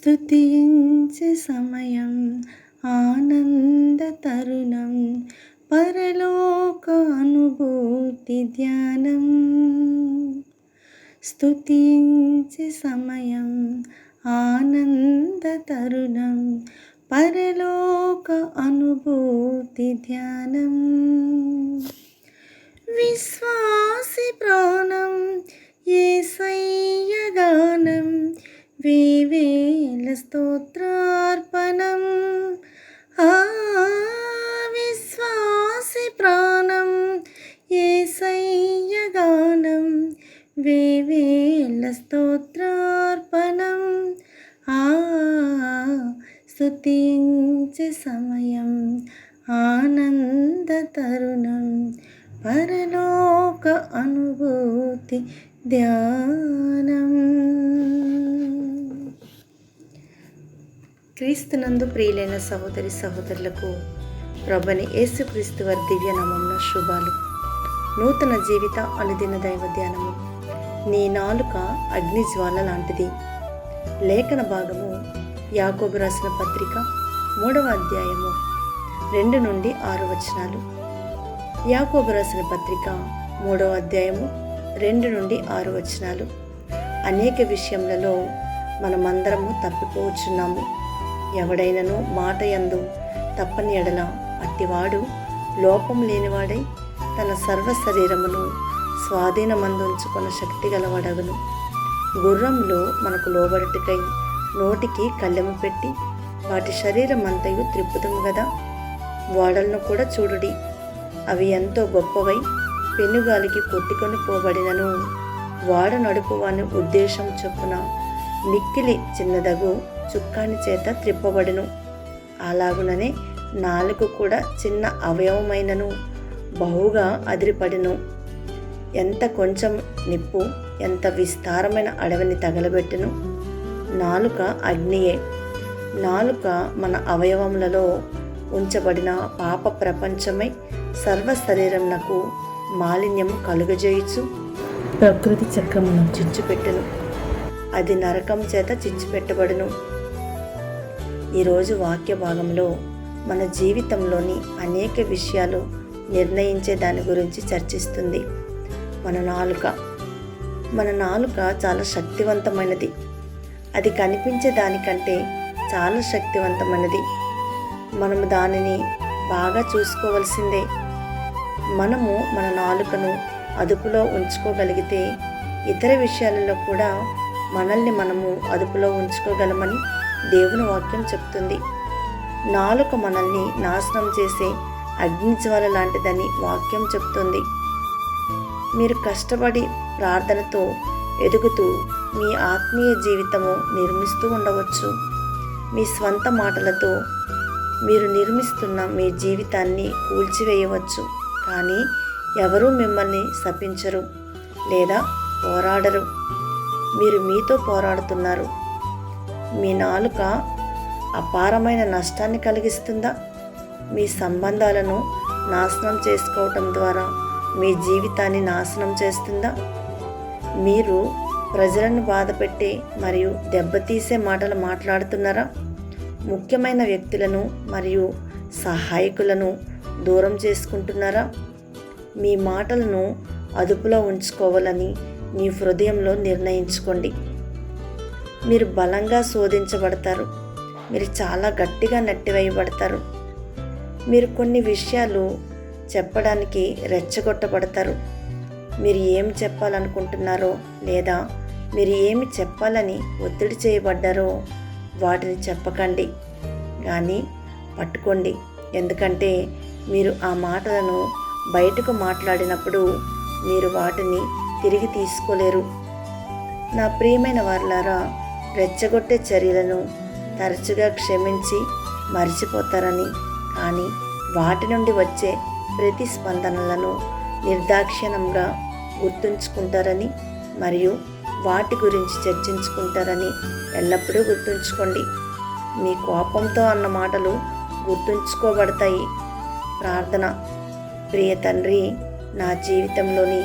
స్తుతించే సమయం, ఆనంద తరుణం, పరలోక అనుభూతి ధ్యానం. స్తుతించే సమయం, ఆనంద తరుణం, పరలోక అనుభూతి ధ్యానం. విశ్వాసి ప్రాణం యేసయ్య గానం, వేవేల స్తోత్రార్పణం. విశ్వాసి ప్రాణం యేసయ్య గానం, వేవేల స్తోత్రార్పణం. స్తుతించే సమయం, ఆనంద తరుణం, పరలోక అనుభూతి ధ్యానం. క్రీస్తునందు ప్రియులైన సహోదరి సహోదరులకు ప్రభుని యేసుక్రీస్తు వారి దివ్య నామమున శుభాలు. నూతన జీవిత అనుదిన దైవ ధ్యానము. నీ నాలుక అగ్ని జ్వాల లాంటిది. లేఖన భాగము యాకోబు రాసిన పత్రిక 3వ అధ్యాయము 2 నుండి 6 వచనాలు. యాకోబు రాసిన పత్రిక 3వ అధ్యాయము 2 నుండి 6 వచనాలు. అనేక విషయములలో మనమందరము తప్పిపోవచ్చున్నాము. ఎవడైనను మాట యందు తప్పని ఎడల అట్టివాడు లోపం లేనివాడై తన సర్వ శరీరమును స్వాధీనమందుంచుకున్న శక్తి గలవాడగును. గుర్రములు మనకు లోబడుటకై నోటికి కళ్ళెము పెట్టి వాటి శరీరం అంతయు త్రిప్పుదము గదా. ఓడలను కూడా చూడుడి, అవి ఎంతో గొప్పవై పెనుగాలికి కొట్టుకొని పోబడినను వాడ నడుపువాని ఉద్దేశం చొప్పున మిక్కిలి చిన్నదగు చుక్కాని చేత త్రిప్పబడును. అలాగుననే నాలుక కూడా చిన్న అవయవమైనను బహుగా అదిరిపడును. ఎంత కొంచెం నిప్పు ఎంత విస్తారమైన అడవిని తగలబెట్టును. నాలుక అగ్నియే. నాలుక మన అవయవములలో ఉంచబడిన పాప ప్రపంచమై సర్వ శరీరమునకు మాలిన్యము కలుగజేయుచు ప్రకృతి చక్రమును చిచ్చుపెట్టును. అది నరకం చేత చిచ్చుపెట్టబడును. ఈరోజు వాక్య భాగంలో మన జీవితంలోని అనేక విషయాలు నిర్ణయించే దాని గురించి చర్చిస్తుంది. మన నాలుక చాలా శక్తివంతమైనది. అది కనిపించే దానికంటే చాలా శక్తివంతమైనది. మనము దానిని బాగా చూసుకోవలసిందే. మనము మన నాలుకను అదుపులో ఉంచుకోగలిగితే ఇతర విషయాలలో కూడా మనల్ని మనము అదుపులో ఉంచుకోగలమని దేవుని వాక్యం చెప్తుంది. నాలుక మనల్ని నాశనం చేసే అగ్నిజ్వాల లాంటిదని వాక్యం చెప్తుంది. మీరు కష్టపడి ప్రార్థనతో ఎదుగుతూ మీ ఆత్మీయ జీవితము నిర్మిస్తూ ఉండవచ్చు. మీ స్వంత మాటలతో మీరు నిర్మిస్తున్న మీ జీవితాన్ని కూల్చివేయవచ్చు. కానీ ఎవరూ మిమ్మల్ని శపించరు లేదా పోరాడరు. మీరు మీతో పోరాడుతున్నారు. మీ నాలుక అపారమైన నష్టాన్ని కలిగిస్తుందా? మీ సంబంధాలను నాశనం చేసుకోవటం ద్వారా మీ జీవితాన్ని నాశనం చేస్తుందా? మీరు ప్రజలను బాధపెట్టే మరియు దెబ్బతీసే మాటలు మాట్లాడుతున్నారా? ముఖ్యమైన వ్యక్తులను మరియు సహాయకులను దూరం చేసుకుంటున్నారా? మీ మాటలను అదుపులో ఉంచుకోవాలని మీ హృదయంలో నిర్ణయించుకోండి. మీరు బలంగా శోధించబడతారు. మీరు చాలా గట్టిగా నెట్టివేయబడతారు. మీరు కొన్ని విషయాలు చెప్పడానికి రెచ్చగొట్టబడతారు. మీరు ఏమి చెప్పాలనుకుంటున్నారో లేదా మీరు ఏమి చెప్పాలని ఒత్తిడి చేయబడ్డారో వాటిని చెప్పకండి, కానీ పట్టుకోండి. ఎందుకంటే మీరు ఆ మాటలను బయటకు మాట్లాడినప్పుడు మీరు వాటిని తిరిగి తీసుకోలేరు. నా ప్రియమైన వారలారా, రెచ్చగొట్టే చర్యలను తరచుగా క్షమించి మర్చిపోతారని, కానీ వాటి నుండి వచ్చే ప్రతిస్పందనలను నిర్దాక్షిణ్యంగా గుర్తుంచుకుంటారని మరియు వాటి గురించి చర్చించుకుంటారని ఎల్లప్పుడూ గుర్తుంచుకోండి. మీ కోపంతో అన్న మాటలు గుర్తుంచుకోబడతాయి. ప్రార్థన. ప్రియ తండ్రి, నా జీవితంలోని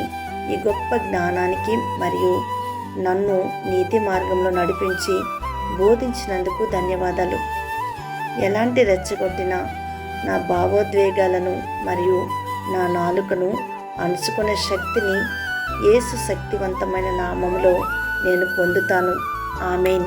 ఈ గొప్ప జ్ఞానానికి మరియు నన్ను నీతి మార్గంలో నడిపించి బోధించినందుకు ధన్యవాదాలు. ఎలాంటి రెచ్చగొట్టిన నా భావోద్వేగాలను మరియు నా నాలుకను అణుచుకునే శక్తిని యేసు శక్తివంతమైన నామములో నేను పొందుతాను. ఆమేన్.